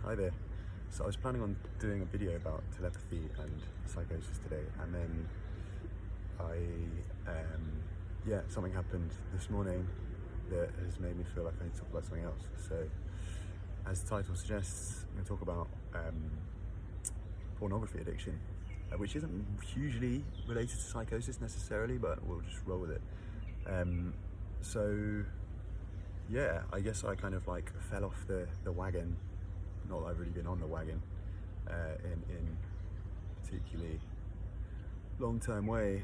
Hi there. So I was planning on doing a video about telepathy and psychosis today, and then something happened this morning that has made me feel like I need to talk about something else. So, as the title suggests, I'm going to talk about pornography addiction, which isn't hugely related to psychosis necessarily, but we'll just roll with it. I guess I kind of like fell off the wagon. Not that I've really been on the wagon in particularly long-term way,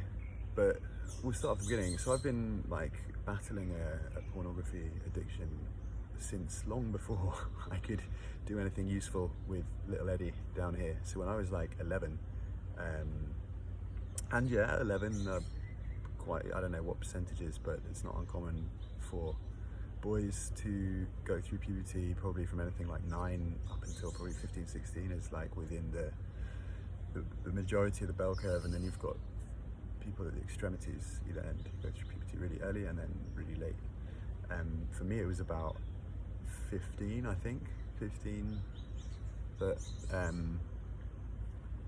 but we'll start at the beginning. So I've been like battling a pornography addiction since long before I could do anything useful with little Eddie down here. So when I was like 11, at 11, I don't know what percentages, but it's not uncommon for boys to go through puberty, probably from anything like 9 up until probably 15, 16 is like within the majority of the bell curve, and then you've got people at the extremities, either end, who go through puberty really early and then really late. For me it was about 15, I think, 15, that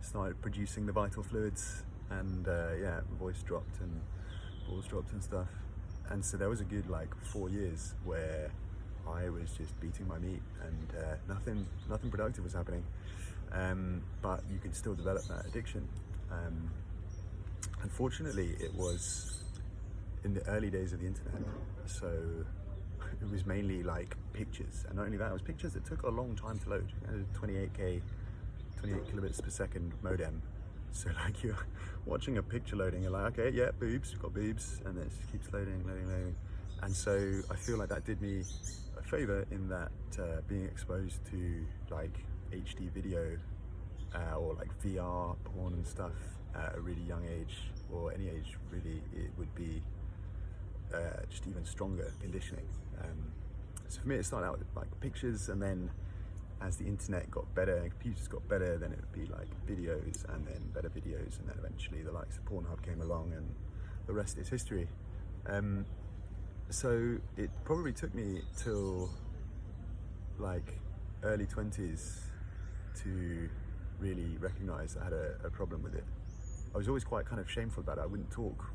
started producing the vital fluids, and voice dropped and balls dropped and stuff. And so there was a good like 4 years where I was just beating my meat and nothing productive was happening. But you could still develop that addiction. Unfortunately, it was in the early days of the internet. So it was mainly like pictures, and not only that, it was pictures that took a long time to load. 28 kilobits per second modem. So like you're watching a picture loading, you're like, okay, yeah, boobs, got boobs, and then it just keeps loading. And so I feel like that did me a favor in that being exposed to like HD video or like VR porn and stuff at a really young age, or any age really, it would be just even stronger conditioning. So for me, it started out with like pictures, and then as the internet got better and computers got better, then it would be like videos, and then better videos, and then eventually the likes of Pornhub came along, and the rest is history. So it probably took me till like early 20s to really recognize I had a problem with it. I was always quite kind of shameful about it. I wouldn't talk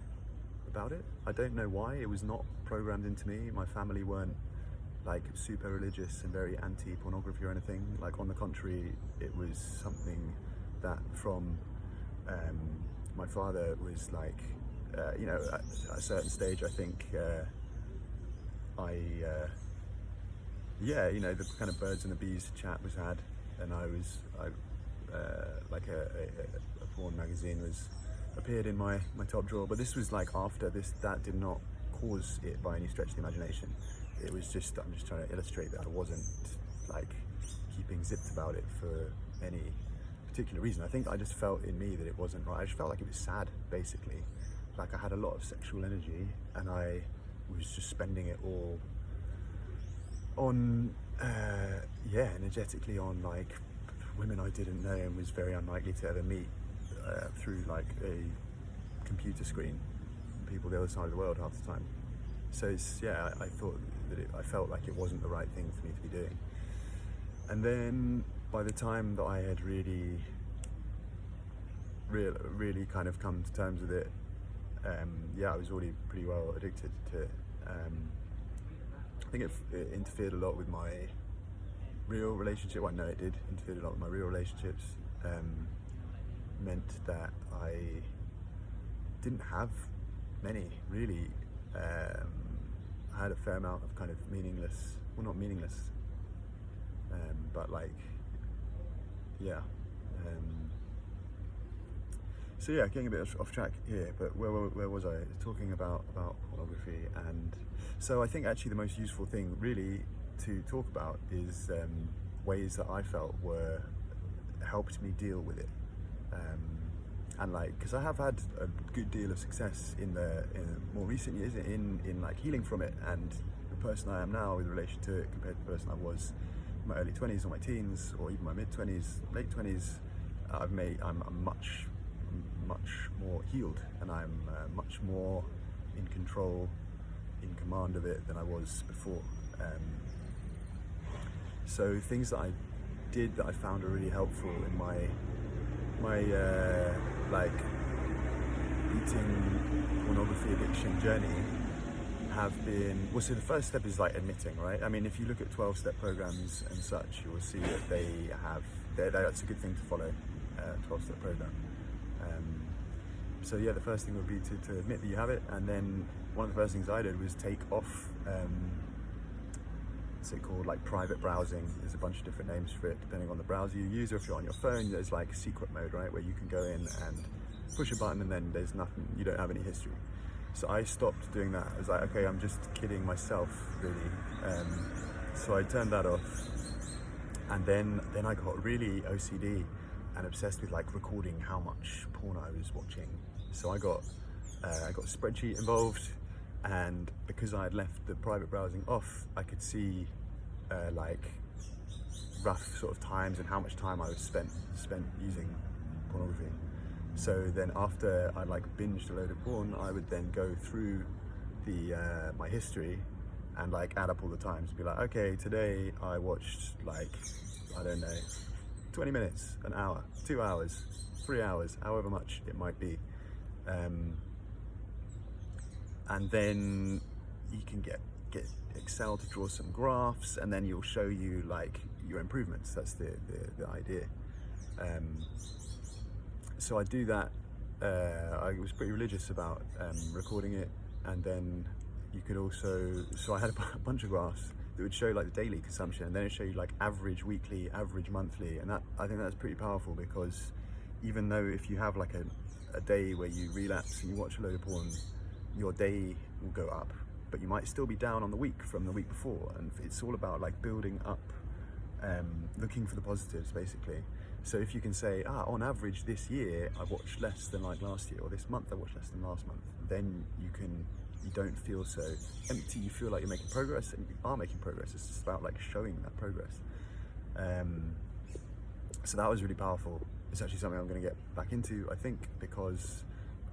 about it. I don't know why. It was not programmed into me. My family weren't like super religious and very anti-pornography or anything. Like, on the contrary, it was something that from my father was like, at a certain stage, I think the kind of birds and the bees chat was had, and like a porn magazine appeared in my top drawer. But this was like after this. That did not cause it by any stretch of the imagination. It was just, I'm just trying to illustrate that I wasn't like keeping zipped about it for any particular reason. I think I just felt in me that it wasn't right. I just felt like it was sad, basically. Like I had a lot of sexual energy, and I was just spending it all on, energetically on like women I didn't know and was very unlikely to ever meet through like a computer screen, people the other side of the world half the time. So I thought that I felt like it wasn't the right thing for me to be doing. And then by the time that I had really kind of come to terms with it, I was already pretty well addicted to it. I think it interfered a lot with my real relationship. Well, no, it did interfere a lot with my real relationships. Meant that I didn't have many, really. I had a fair amount of kind of meaningless, well, not meaningless, but like, getting a bit off track here, but where was I? Talking about pornography. And so I think actually the most useful thing really to talk about is ways that I felt helped me deal with it. And like, because I have had a good deal of success in more recent years in like healing from it, and the person I am now with relation to it compared to the person I was in my early 20s or my teens or even my mid 20s, late 20s, I'm much more healed, and I'm much more in control, in command of it than I was before. So things that I did that I found are really helpful in my like beating pornography addiction journey have been, well, so the first step is like admitting, right? I mean, if you look at 12-step programs and such, you will see that that's a good thing to follow, 12-step program. So yeah, the first thing would be to admit that you have it, and then one of the first things I did was take off what's it called, like private browsing. There's a bunch of different names for it depending on the browser you use, or if you're on your phone, there's like secret mode, right, where you can go in and push a button and then there's nothing, you don't have any history. So I stopped doing that. I was like, okay, I'm just kidding myself, really. So I turned that off, and then I got really OCD and obsessed with like recording how much porn I was watching. So I got a spreadsheet involved, and because I had left the private browsing off, I could see like rough sort of times and how much time I was spent using pornography. So then after I like binged a load of porn, I would then go through my history and like add up all the times and be like, okay, today I watched like, I don't know, 20 minutes, an hour, 2 hours, 3 hours, however much it might be. And then you can get Excel to draw some graphs, and then you'll show you like your improvements. That's the idea. So I do that. I was pretty religious about recording it, and then you could also, so I had a bunch of graphs that would show like the daily consumption, and then it show you like average weekly, average monthly, and that, I think that's pretty powerful, because even though if you have like a day where you relapse and you watch a load of porn, your day will go up, but you might still be down on the week from the week before, and it's all about like building up, looking for the positives basically. So if you can say, on average this year I watched less than like last year, or this month I watched less than last month, then you don't feel so empty. You feel like you're making progress, and you are making progress. It's just about like showing that progress. So that was really powerful. It's actually something I'm going to get back into, I think, because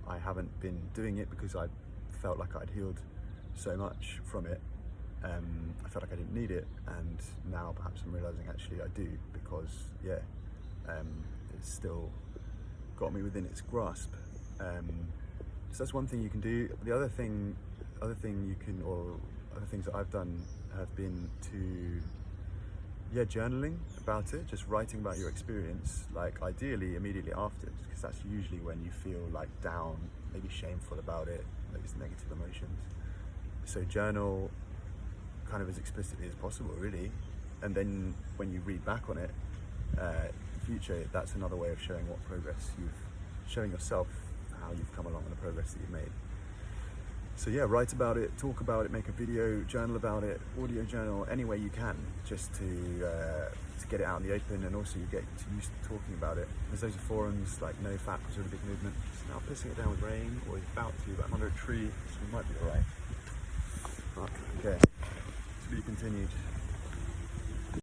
I haven't been doing it, because I felt like I'd healed so much from it. I felt like I didn't need it, and now perhaps I'm realizing actually I do, because yeah, it's still got me within its grasp. So that's one thing you can do. The other thing you can, or other things that I've done have been to, journaling about it, just writing about your experience, like ideally immediately after, because that's usually when you feel like down, maybe shameful about it, maybe some negative emotions. So journal kind of as explicitly as possible, really, and then when you read back on it in future, that's another way of showing what progress showing yourself how you've come along and the progress that you've made. So yeah, write about it, talk about it, make a video, journal about it, audio journal, any way you can, just to get it out in the open, and also you get used to talking about it. There's loads of forums, like NoFap was a really big movement. It's now pissing it down with rain, or it's about to, but I'm under a tree, so we might be alright. Okay, to be continued.